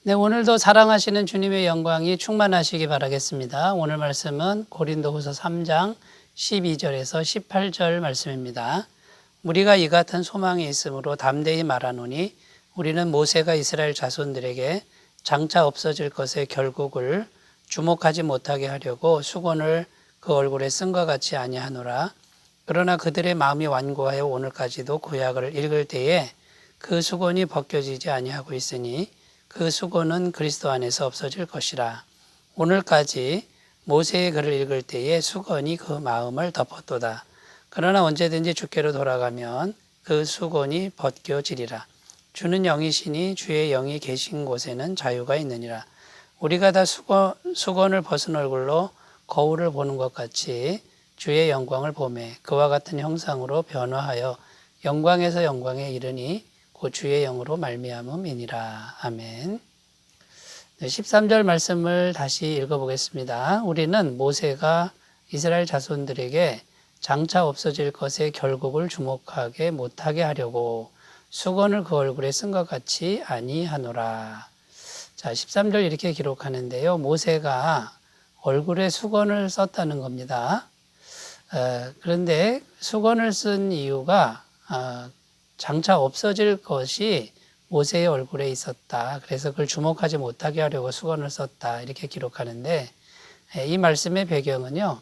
네, 오늘도 사랑하시는 주님의 영광이 충만하시기 바라겠습니다. 오늘 말씀은 고린도후서 3장 12절에서 18절 말씀입니다. 우리가 이 같은 소망이 있으므로 담대히 말하노니 우리는 모세가 이스라엘 자손들에게 장차 없어질 것의 결국을 주목하지 못하게 하려고 수건을 그 얼굴에 쓴 것 같이 아니하노라. 그러나 그들의 마음이 완고하여 오늘까지도 구약을 읽을 때에 그 수건이 벗겨지지 아니하고 있으니 그 수건은 그리스도 안에서 없어질 것이라. 오늘까지 모세의 글을 읽을 때에 수건이 그 마음을 덮었도다. 그러나 언제든지 주께로 돌아가면 그 수건이 벗겨지리라. 주는 영이시니 주의 영이 계신 곳에는 자유가 있느니라. 우리가 다 수건을 벗은 얼굴로 거울을 보는 것 같이 주의 영광을 보매 그와 같은 형상으로 변화하여 영광에서 영광에 이르니 곧 주의 영으로 말미암음이니라. 아멘. 13절 말씀을 다시 읽어보겠습니다. 우리는 모세가 이스라엘 자손들에게 장차 없어질 것의 결국을 주목하게 못하게 하려고 수건을 그 얼굴에 쓴 것 같이 아니하노라. 자, 13절 이렇게 기록하는데요. 모세가 얼굴에 수건을 썼다는 겁니다. 그런데 수건을 쓴 이유가 장차 없어질 것이 모세의 얼굴에 있었다. 그래서 그걸 주목하지 못하게 하려고 수건을 썼다. 이렇게 기록하는데 이 말씀의 배경은요.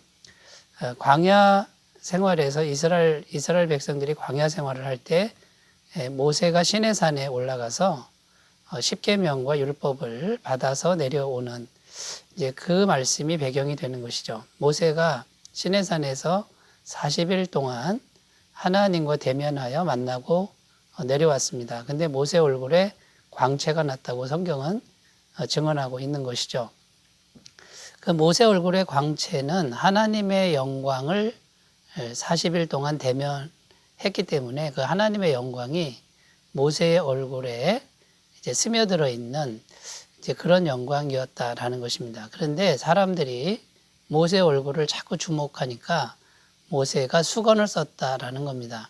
광야 생활에서 이스라엘 백성들이 광야 생활을 할 때 모세가 시내산에 올라가서 십계명과 율법을 받아서 내려오는 이제 그 말씀이 배경이 되는 것이죠. 모세가 시내산에서 40일 동안 하나님과 대면하여 만나고 내려왔습니다. 근데 모세 얼굴에 광채가 났다고 성경은 증언하고 있는 것이죠. 그 모세 얼굴의 광채는 하나님의 영광을 40일 동안 대면했기 때문에 그 하나님의 영광이 모세의 얼굴에 이제 스며들어 있는 이제 그런 영광이었다라는 것입니다. 그런데 사람들이 모세 얼굴을 자꾸 주목하니까 모세가 수건을 썼다라는 겁니다.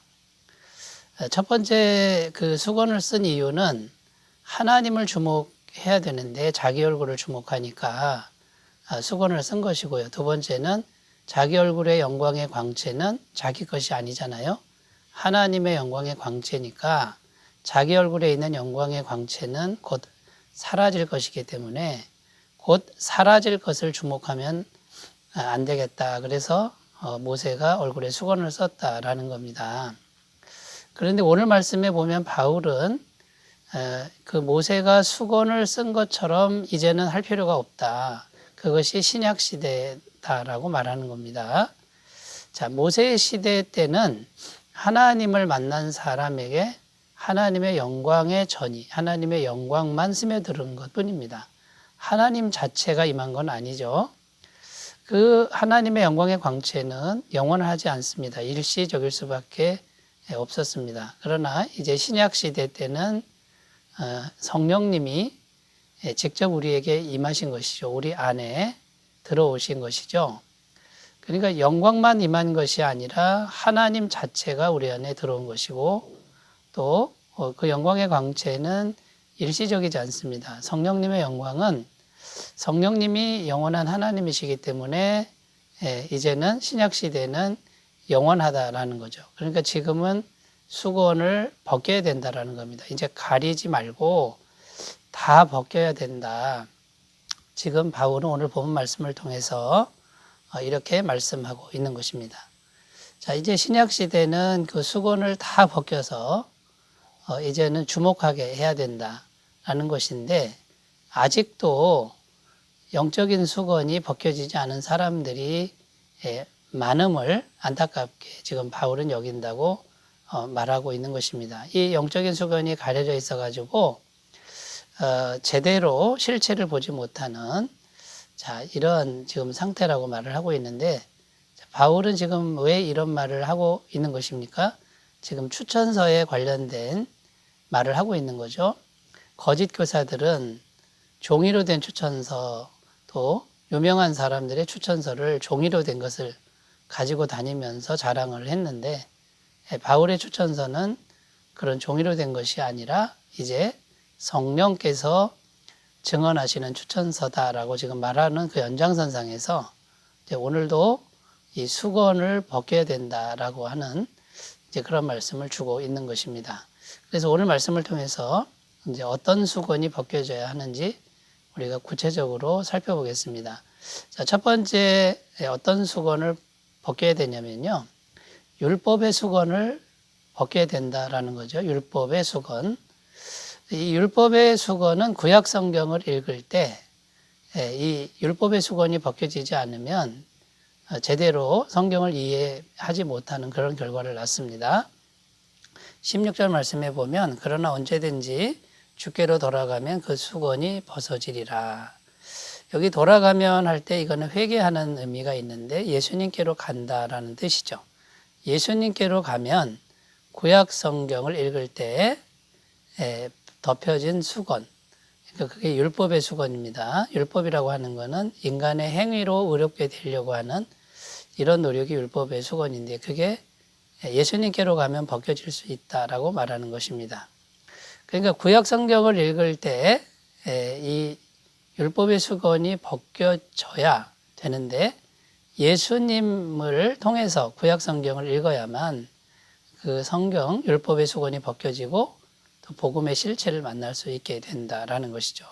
첫 번째 그 수건을 쓴 이유는 하나님을 주목해야 되는데 자기 얼굴을 주목하니까 수건을 쓴 것이고요. 두 번째는 자기 얼굴의 영광의 광채는 자기 것이 아니잖아요. 하나님의 영광의 광채니까 자기 얼굴에 있는 영광의 광채는 곧 사라질 것이기 때문에 곧 사라질 것을 주목하면 안 되겠다. 그래서 모세가 얼굴에 수건을 썼다라는 겁니다. 그런데 오늘 말씀에 보면 바울은 그 모세가 수건을 쓴 것처럼 이제는 할 필요가 없다. 그것이 신약 시대다라고 말하는 겁니다. 자, 모세의 시대 때는 하나님을 만난 사람에게 하나님의 영광의 전이, 하나님의 영광만 스며드는 것 뿐입니다. 하나님 자체가 임한 건 아니죠. 그 하나님의 영광의 광채는 영원하지 않습니다. 일시적일 수밖에 없었습니다. 그러나 이제 신약 시대 때는 성령님이 직접 우리에게 임하신 것이죠. 우리 안에 들어오신 것이죠. 그러니까 영광만 임한 것이 아니라 하나님 자체가 우리 안에 들어온 것이고 또 그 영광의 광채는 일시적이지 않습니다. 성령님의 영광은 성령님이 영원한 하나님이시기 때문에 이제는 신약 시대는 영원하다라는 거죠. 그러니까 지금은 수건을 벗겨야 된다라는 겁니다. 이제 가리지 말고 다 벗겨야 된다. 지금 바울은 오늘 본 말씀을 통해서 이렇게 말씀하고 있는 것입니다. 자, 이제 신약 시대는 그 수건을 다 벗겨서 이제는 주목하게 해야 된다라는 것인데 아직도 영적인 수건이 벗겨지지 않은 사람들이 많음을 안타깝게 지금 바울은 여긴다고 말하고 있는 것입니다. 이 영적인 수건이 가려져 있어 가지고 제대로 실체를 보지 못하는 자, 이런 지금 상태라고 말을 하고 있는데 바울은 지금 왜 이런 말을 하고 있는 것입니까? 지금 추천서에 관련된 말을 하고 있는 거죠. 거짓 교사들은 종이로 된 추천서 또 유명한 사람들의 추천서를 종이로 된 것을 가지고 다니면서 자랑을 했는데 바울의 추천서는 그런 종이로 된 것이 아니라 이제 성령께서 증언하시는 추천서다라고 지금 말하는 그 연장선상에서 이제 오늘도 이 수건을 벗겨야 된다라고 하는 이제 그런 말씀을 주고 있는 것입니다. 그래서 오늘 말씀을 통해서 이제 어떤 수건이 벗겨져야 하는지 우리가 구체적으로 살펴보겠습니다. 자, 첫 번째 어떤 수건을 벗겨야 되냐면요. 율법의 수건을 벗겨야 된다라는 거죠. 율법의 수건. 이 율법의 수건은 구약 성경을 읽을 때 이 율법의 수건이 벗겨지지 않으면 제대로 성경을 이해하지 못하는 그런 결과를 낳습니다. 16절 말씀에 보면 그러나 언제든지 주께로 돌아가면 그 수건이 벗어지리라. 여기 돌아가면 할 때 이거는 회개하는 의미가 있는데 예수님께로 간다라는 뜻이죠. 예수님께로 가면 구약 성경을 읽을 때 덮여진 수건, 그러니까 그게 율법의 수건입니다. 율법이라고 하는 것은 인간의 행위로 의롭게 되려고 하는 이런 노력이 율법의 수건인데 그게 예수님께로 가면 벗겨질 수 있다라고 말하는 것입니다. 그러니까 구약 성경을 읽을 때 이 율법의 수건이 벗겨져야 되는데 예수님을 통해서 구약 성경을 읽어야만 그 성경 율법의 수건이 벗겨지고 또 복음의 실체를 만날 수 있게 된다라는 것이죠.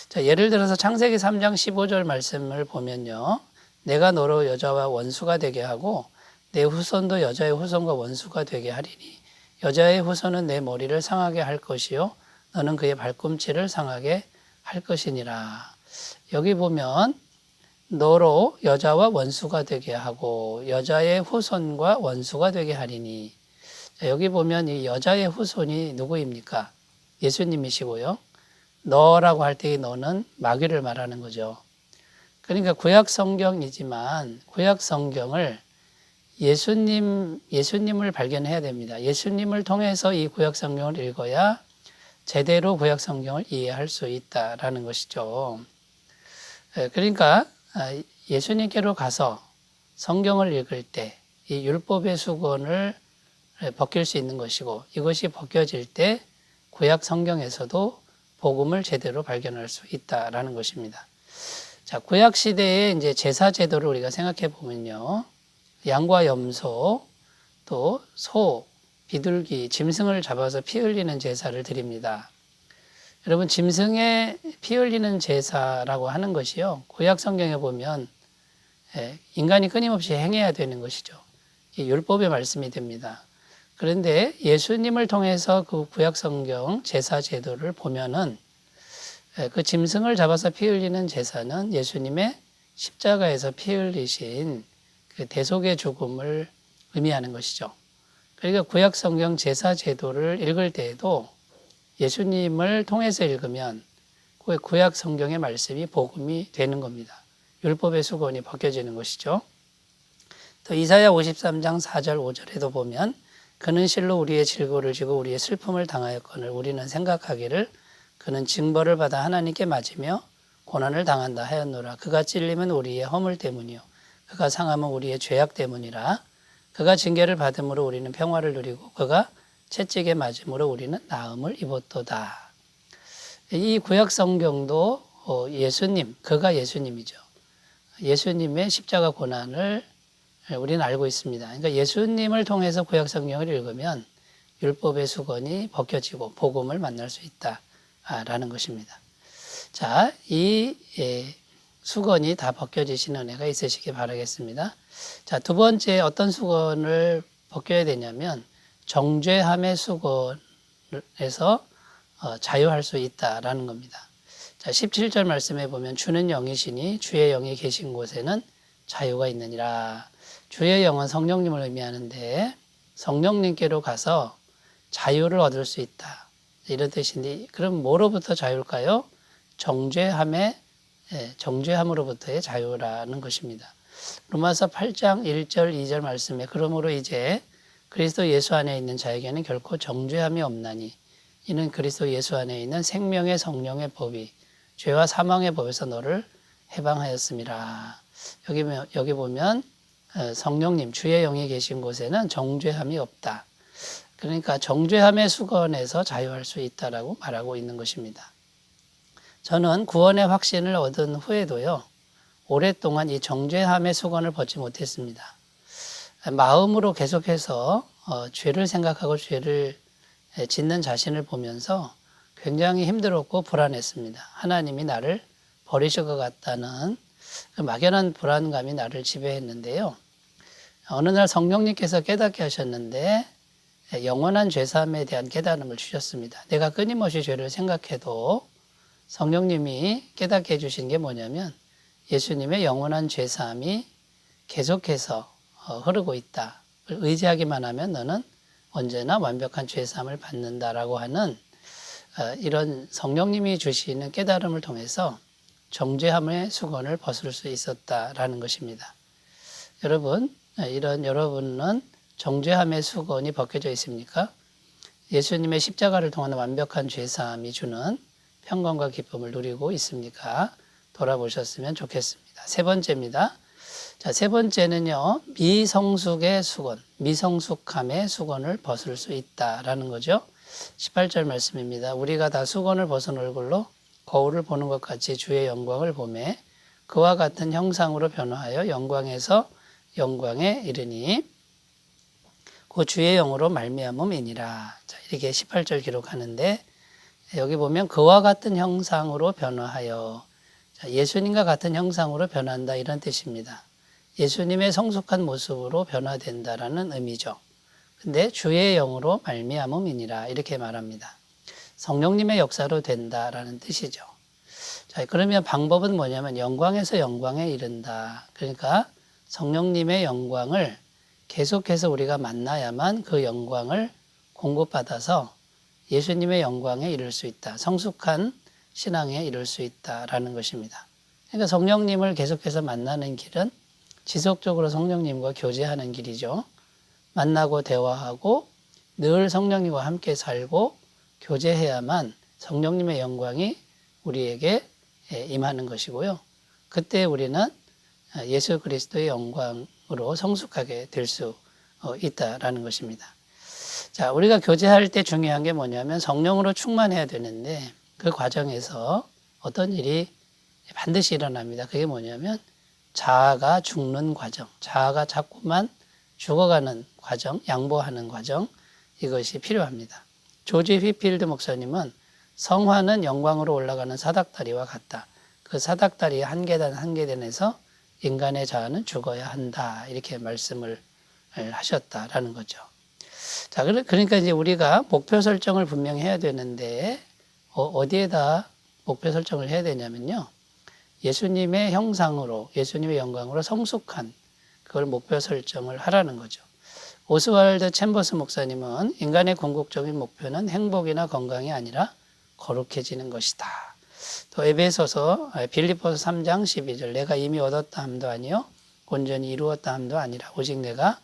자, 예를 들어서 창세기 3장 15절 말씀을 보면요. 내가 너로 여자와 원수가 되게 하고 내 후손도 여자의 후손과 원수가 되게 하리니 여자의 후손은 내 머리를 상하게 할 것이요 너는 그의 발꿈치를 상하게 할 것이니라. 여기 보면 너로 여자와 원수가 되게 하고 여자의 후손과 원수가 되게 하리니. 여기 보면 이 여자의 후손이 누구입니까? 예수님이시고요. 너라고 할 때 너는 마귀를 말하는 거죠. 그러니까 구약 성경이지만 구약 성경을 예수님을 발견해야 됩니다. 예수님을 통해서 이 구약 성경을 읽어야 제대로 구약 성경을 이해할 수 있다라는 것이죠. 그러니까 예수님께로 가서 성경을 읽을 때 이 율법의 수건을 벗길 수 있는 것이고 이것이 벗겨질 때 구약 성경에서도 복음을 제대로 발견할 수 있다라는 것입니다. 자, 구약 시대의 이제 제사 제도를 우리가 생각해 보면요. 양과 염소, 또 소, 비둘기, 짐승을 잡아서 피 흘리는 제사를 드립니다. 여러분, 짐승의 피 흘리는 제사라고 하는 것이요. 구약 성경에 보면 인간이 끊임없이 행해야 되는 것이죠. 율법의 말씀이 됩니다. 그런데 예수님을 통해서 그 구약 성경 제사 제도를 보면은 그 짐승을 잡아서 피 흘리는 제사는 예수님의 십자가에서 피 흘리신 그 대속의 죽음을 의미하는 것이죠. 그러니까 구약 성경 제사 제도를 읽을 때에도 예수님을 통해서 읽으면 그 구약 성경의 말씀이 복음이 되는 겁니다. 율법의 수건이 벗겨지는 것이죠. 또 이사야 53장 4절 5절에도 보면 그는 실로 우리의 질고를 지고 우리의 슬픔을 당하였거늘 우리는 생각하기를 그는 징벌을 받아 하나님께 맞으며 고난을 당한다 하였노라. 그가 찔림은 우리의 허물 때문이요 그가 상함은 우리의 죄악 때문이라. 그가 징계를 받음으로 우리는 평화를 누리고 그가 채찍에 맞음으로 우리는 나음을 입었도다. 이 구약 성경도 예수님, 그가 예수님이죠. 예수님의 십자가 고난을 우리는 알고 있습니다. 그러니까 예수님을 통해서 구약 성경을 읽으면 율법의 수건이 벗겨지고 복음을 만날 수 있다라는 것입니다. 자, 이 수건이 다 벗겨지시는 은혜가 있으시기 바라겠습니다. 자, 두 번째 어떤 수건을 벗겨야 되냐면 정죄함의 수건에서 자유할 수 있다라는 겁니다. 자, 17절 말씀에 보면 주는 영이시니 주의 영이 계신 곳에는 자유가 있느니라. 주의 영은 성령님을 의미하는데 성령님께로 가서 자유를 얻을 수 있다. 이런 뜻인데 그럼 뭐로부터 자유일까요? 정죄함으로부터의 자유라는 것입니다. 로마서 8장 1절 2절 말씀에 그러므로 이제 그리스도 예수 안에 있는 자에게는 결코 정죄함이 없나니 이는 그리스도 예수 안에 있는 생명의 성령의 법이 죄와 사망의 법에서 너를 해방하였음이라. 여기 보면 성령님 주의 영이 계신 곳에는 정죄함이 없다. 그러니까 정죄함의 수건에서 자유할 수 있다라고 말하고 있는 것입니다. 저는 구원의 확신을 얻은 후에도요, 오랫동안 이 정죄함의 수건을 벗지 못했습니다. 마음으로 계속해서 죄를 생각하고 죄를 짓는 자신을 보면서 굉장히 힘들었고 불안했습니다. 하나님이 나를 버리실 것 같다는 그 막연한 불안감이 나를 지배했는데요. 어느 날 성령님께서 깨닫게 하셨는데 영원한 죄사함에 대한 깨달음을 주셨습니다. 내가 끊임없이 죄를 생각해도 성령님이 깨닫게 해주신 게 뭐냐면 예수님의 영원한 죄사함이 계속해서 흐르고 있다. 의지하기만 하면 너는 언제나 완벽한 죄사함을 받는다라고 하는 이런 성령님이 주시는 깨달음을 통해서 정죄함의 수건을 벗을 수 있었다라는 것입니다. 여러분, 여러분은 정죄함의 수건이 벗겨져 있습니까? 예수님의 십자가를 통한 완벽한 죄사함이 주는 평강과 기쁨을 누리고 있습니까? 돌아보셨으면 좋겠습니다. 세 번째입니다. 자, 세 번째는요, 미성숙의 수건, 미성숙함의 수건을 벗을 수 있다라는 거죠. 18절 말씀입니다. 우리가 다 수건을 벗은 얼굴로 거울을 보는 것 같이 주의 영광을 보매 그와 같은 형상으로 변화하여 영광에서 영광에 이르니 그 주의 영으로 말미암음이니라. 자, 이렇게 18절 기록하는데 여기 보면 그와 같은 형상으로 변화하여, 자, 예수님과 같은 형상으로 변한다 이런 뜻입니다. 예수님의 성숙한 모습으로 변화된다라는 의미죠. 근데 주의 영으로 말미암음이니라 이렇게 말합니다. 성령님의 역사로 된다라는 뜻이죠. 자, 그러면 방법은 뭐냐면 영광에서 영광에 이른다. 그러니까 성령님의 영광을 계속해서 우리가 만나야만 그 영광을 공급받아서 예수님의 영광에 이를 수 있다. 성숙한 신앙에 이를 수 있다라는 것입니다. 그러니까 성령님을 계속해서 만나는 길은 지속적으로 성령님과 교제하는 길이죠. 만나고 대화하고 늘 성령님과 함께 살고 교제해야만 성령님의 영광이 우리에게 임하는 것이고요. 그때 우리는 예수 그리스도의 영광으로 성숙하게 될 수 있다라는 것입니다. 자, 우리가 교제할 때 중요한 게 뭐냐면 성령으로 충만해야 되는데 그 과정에서 어떤 일이 반드시 일어납니다. 그게 뭐냐면 자아가 죽는 과정, 자아가 자꾸만 죽어가는 과정, 양보하는 과정, 이것이 필요합니다. 조지 휘필드 목사님은 성화는 영광으로 올라가는 사닥다리와 같다. 그 사닥다리 한 계단 한 계단에서 인간의 자아는 죽어야 한다. 이렇게 말씀을 하셨다라는 거죠. 자, 그러니까 이제 우리가 목표 설정을 분명히 해야 되는데 어디에다 목표 설정을 해야 되냐면요. 예수님의 형상으로, 예수님의 영광으로 성숙한 그걸 목표 설정을 하라는 거죠. 오스왈드 챔버스 목사님은 인간의 궁극적인 목표는 행복이나 건강이 아니라 거룩해지는 것이다. 또 에베소서 빌립보서 3장 12절 내가 이미 얻었다 함도 아니요 온전히 이루었다 함도 아니라 오직 내가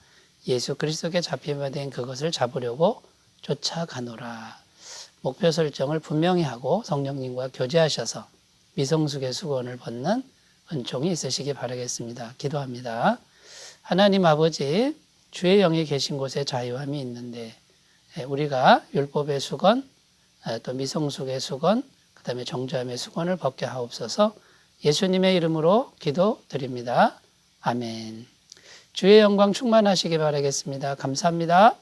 예수 그리스도께 잡힌 바 된 그것을 잡으려고 쫓아가노라. 목표 설정을 분명히 하고 성령님과 교제하셔서 미성숙의 수건을 벗는 은총이 있으시기 바라겠습니다. 기도합니다. 하나님 아버지, 주의 영이 계신 곳에 자유함이 있는데 우리가 율법의 수건, 또 미성숙의 수건, 그 다음에 정죄함의 수건을 벗게 하옵소서. 예수님의 이름으로 기도드립니다. 아멘. 주의 영광 충만하시기 바라겠습니다. 감사합니다.